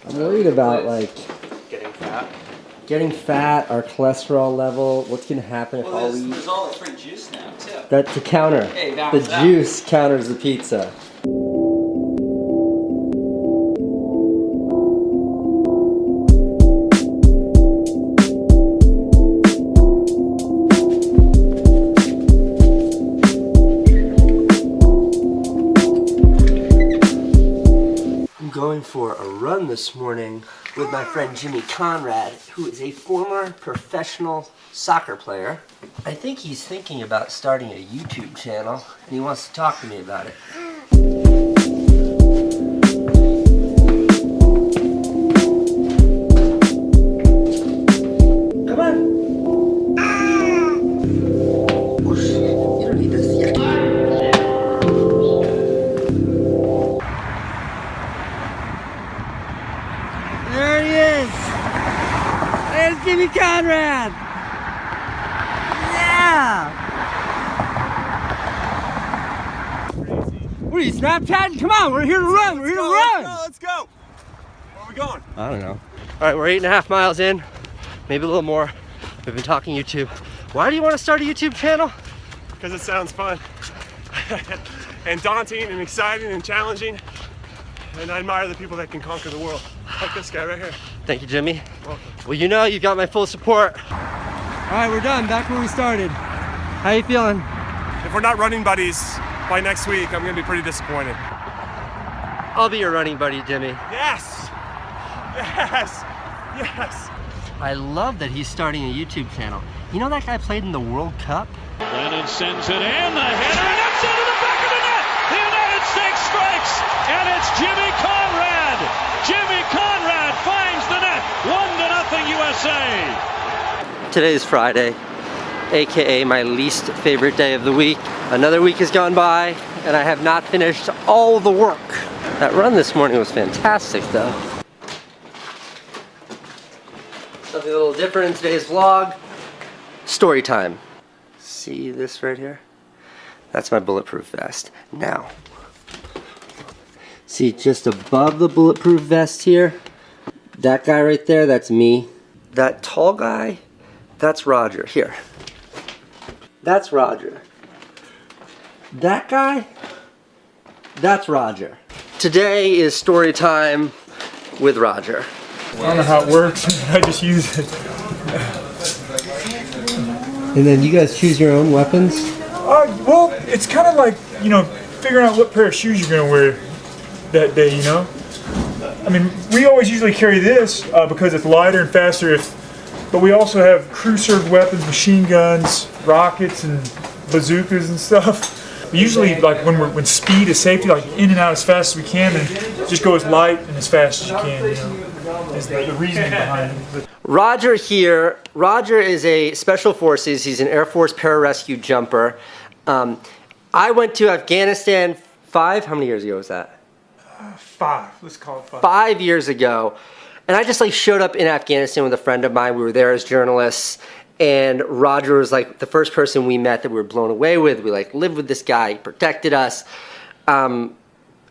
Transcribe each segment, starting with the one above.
I'm worried about like getting fat, our cholesterol level. What's gonna happen if all we eat? There's all the free juice now too. That to counter. Hey, the juice counters the pizza. Going for a run this morning with my friend Jimmy Conrad, who is a former professional soccer player. I think he's thinking about starting a YouTube channel, and he wants to talk to me about it. Come on. Whoosh. You don't need this yet. There he is! There's Jimmy Conrad! Yeah! What are you, Snapchatting? Come on, we're here to run! We're here to run! Let's go! Where are we going? I don't know. Alright, we're 8.5 miles in, maybe a little more. We've been talking YouTube. Why do you want to start a YouTube channel? Because it sounds fun. And daunting and exciting and challenging. And I admire the people that can conquer the world. Like this guy right here. Thank you, Jimmy. Welcome. Well, you know you've got my full support. Alright, we're done. Back where we started. How you feeling? If we're not running buddies by next week, I'm going to be pretty disappointed. I'll be your running buddy, Jimmy. Yes! Yes! Yes! I love that he's starting a YouTube channel. You know that guy played in the World Cup? Lennon sends it in, the header, and it's into the back of the net! The United States strikes, and it's Jimmy Conrad! Jimmy Conrad finds the net, 1-0 USA! Today is Friday, aka my least favorite day of the week. Another week has gone by, and I have not finished all the work. That run this morning was fantastic, though. Something a little different in today's vlog. Story time. See this right here? That's my bulletproof vest. Now, see just above the bulletproof vest here, that guy right there, that's me. That tall guy, that's Roger. Here. That's Roger. That guy, that's Roger. Today is story time with Roger. I don't know how it works. I just use it. And then you guys choose your own weapons? Well, it's kind of like, you know, figuring out what pair of shoes you're going to wear that day, you know? I mean, we always usually carry this because it's lighter and faster, but we also have crew-served weapons, machine guns, rockets, and bazookas and stuff. But usually, like when speed is safety, like in and out as fast as we can, and just go as light and as fast as you can, you know? Is the reasoning behind it. Roger here. Roger is a Special Forces. He's an Air Force pararescue jumper. I went to Afghanistan how many years ago was that? 5. Let's call it 5. 5 years ago. And I just like showed up in Afghanistan with a friend of mine. We were there as journalists. And Roger was like the first person we met that we were blown away with. We like lived with this guy. He protected us. And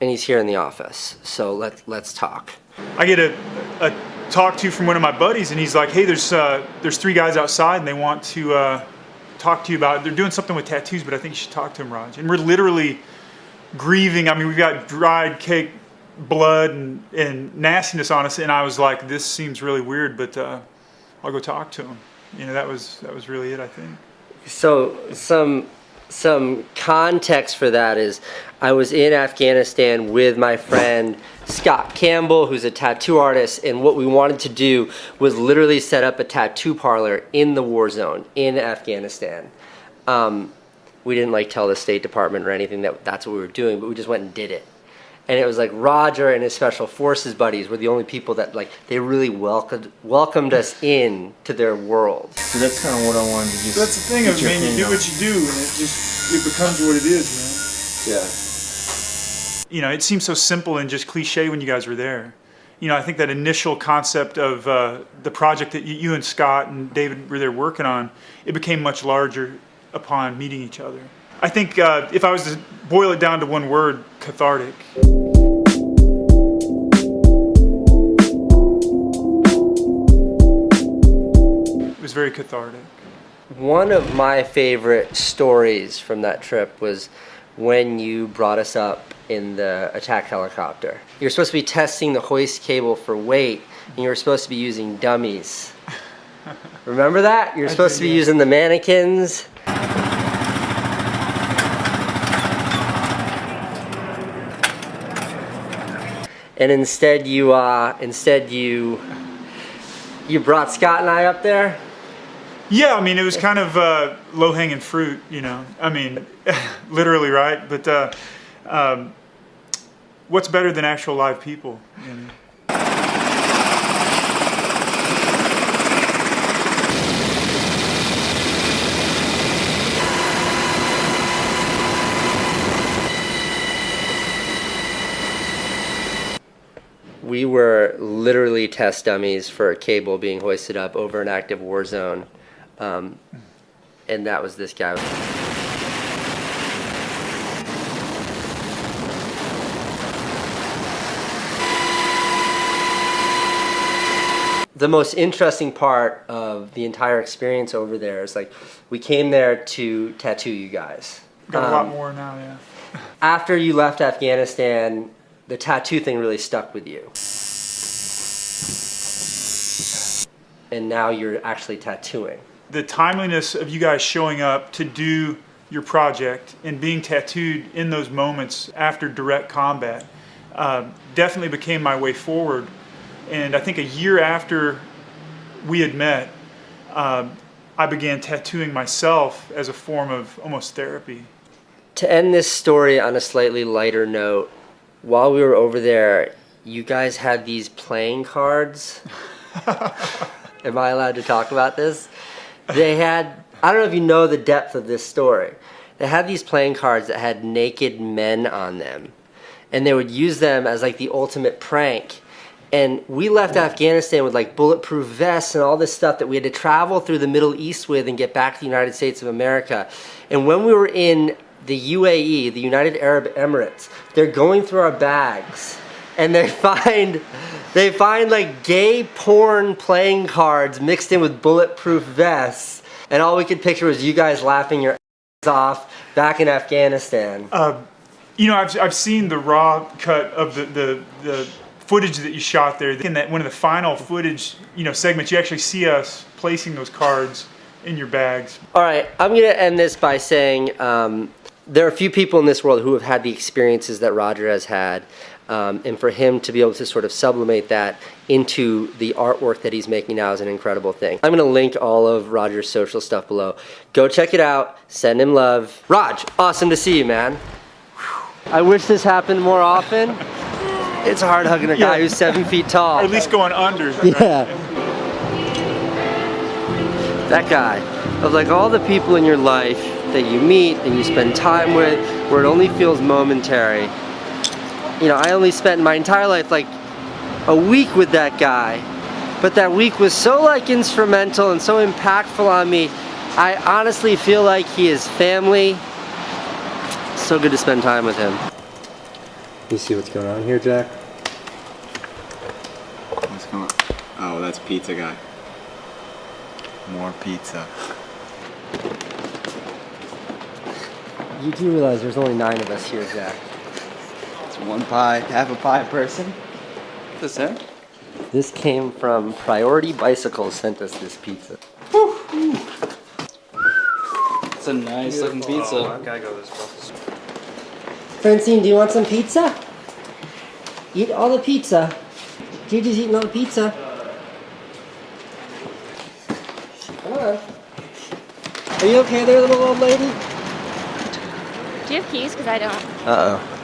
he's here in the office. So let's talk. I get a talk to from one of my buddies, and he's like, "Hey, there's 3 guys outside, and they want to talk to you about it. They're doing something with tattoos, but I think you should talk to them, Raj." And we're literally grieving. I mean, we've got dried cake, blood, and nastiness on us. And I was like, "This seems really weird, but I'll go talk to them." You know, that was really it, I think. So some context for that is I was in Afghanistan with my friend Scott Campbell, who's a tattoo artist, and what we wanted to do was literally set up a tattoo parlor in the war zone in Afghanistan. We didn't like tell the State Department or anything that's what we were doing, but we just went and did it. And it was like Roger and his Special Forces buddies were the only people that like they really welcomed us in to their world. So that's kind of what I wanted to just. So that's the thing of, man, you do what you do, and it becomes what it is, man. Yeah. You know, it seems so simple and just cliche when you guys were there. You know, I think that initial concept of the project that you and Scott and David were there working on, it became much larger upon meeting each other. I think if I was to boil it down to one word, cathartic. very cathartic. One of my favorite stories from that trip was when you brought us up in the attack helicopter. You're supposed to be testing the hoist cable for weight, and you were supposed to be using dummies. Remember that? You're supposed to be using the mannequins. And instead you brought Scott and I up there. Yeah, I mean, it was kind of low-hanging fruit, you know. I mean, literally, right? But what's better than actual live people? You know? We were literally test dummies for a cable being hoisted up over an active war zone. And that was this guy. The most interesting part of the entire experience over there is like, we came there to tattoo you guys. Got a lot more now, yeah. After you left Afghanistan, the tattoo thing really stuck with you. And now you're actually tattooing. The timeliness of you guys showing up to do your project and being tattooed in those moments after direct combat definitely became my way forward. And I think a year after we had met, I began tattooing myself as a form of almost therapy. To end this story on a slightly lighter note, while we were over there, you guys had these playing cards. Am I allowed to talk about this? They had, I don't know if you know the depth of this story. They had these playing cards that had naked men on them. And they would use them as like the ultimate prank. And we left Afghanistan with like bulletproof vests and all this stuff that we had to travel through the Middle East with and get back to the United States of America. And when we were in the UAE, the United Arab Emirates, they're going through our bags and they find like gay porn playing cards mixed in with bulletproof vests, and all we could picture was you guys laughing your ass off back in Afghanistan. You know, I've seen the raw cut of the footage that you shot there. In that one of the final footage, you know, segments, you actually see us placing those cards in your bags. All right, I'm gonna end this by saying there are a few people in this world who have had the experiences that Roger has had. And for him to be able to sort of sublimate that into the artwork that he's making now is an incredible thing. I'm going to link all of Roger's social stuff below. Go check it out. Send him love. Raj, awesome to see you, man. I wish this happened more often. It's hard hugging a guy who's 7 feet tall. Or at least going under. Yeah. That guy. Of like all the people in your life that you meet and you spend time with, where it only feels momentary. You know, I only spent my entire life like a week with that guy, but that week was so like instrumental and so impactful on me. I honestly feel like he is family. So good to spend time with him. You see what's going on here, Jack? What's going on? Oh, that's pizza guy. More pizza. You do realize there's only 9 of us here, Jack. One pie, half a pie a person. What's that? This came from Priority Bicycles, sent us this pizza. It's a nice looking pizza. Oh, I gotta go this Brussels. Francine, do you want some pizza? Eat all the pizza. Gigi's eating all the pizza. Come on. Are you okay there, little old lady? Do you have keys? Because I don't. Uh-oh.